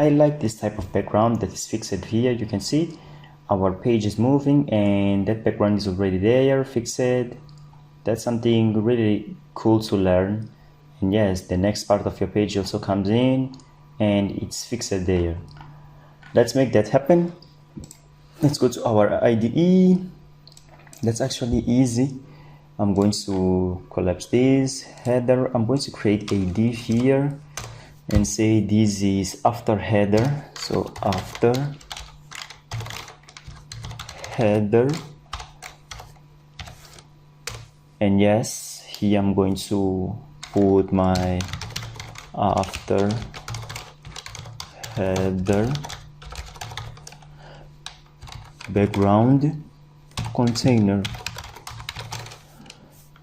I like this type of background that is fixed here. You can see our page is moving and that background is already there, fixed. That's something really cool to learn. And yes, the next part of your page also comes in and it's fixed there. Let's make that happen. Let's go to our IDE. That's actually easy. I'm going to collapse this header. I'm going to create a div here and say this is after header. So after header. And yes, here I'm going to put my after header background container.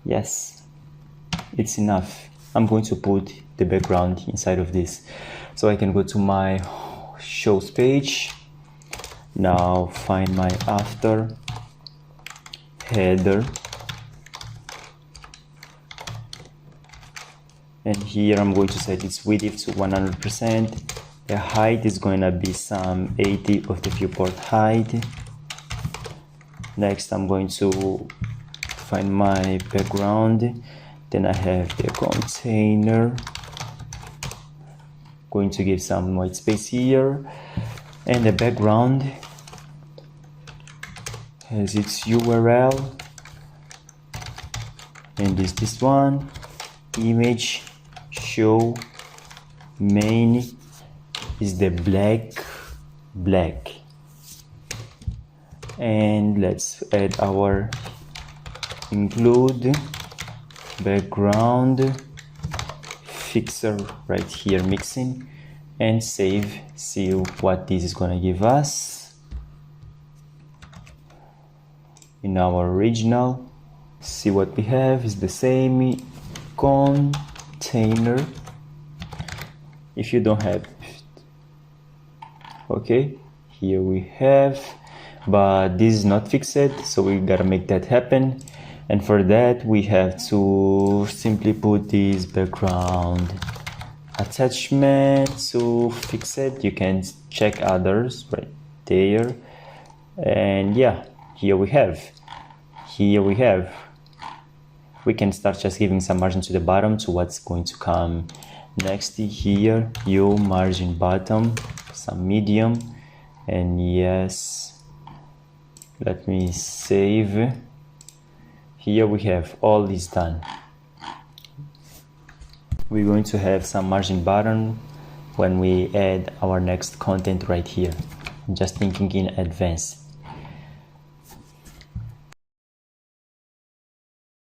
Yes, it's enough. I'm going to put the background inside of this. So I can go to my shows page. Now find my after header. And here I'm going to set its width to 100%. The height is going to be some 80 of the viewport height. Next I'm going to find my background. Then I have the container. Going to give some white space here. And the background has its URL. And this one. Image show main is the black. And let's add our include background fixer right here, mixing, and save. See what this is gonna give us in our original. See what we have is the same container. If you don't have, okay, here we have, but this is not fixed, so we gotta make that happen. And for that we have to simply put this background attachment to fix it. You can check others right there. And yeah, here we have. We can start just giving some margin to the bottom to what's going to come next. Here, margin bottom, some medium, and yes, let me save. Here we have all this done. We're going to have some margin bottom when we add our next content right here. I'm just thinking in advance.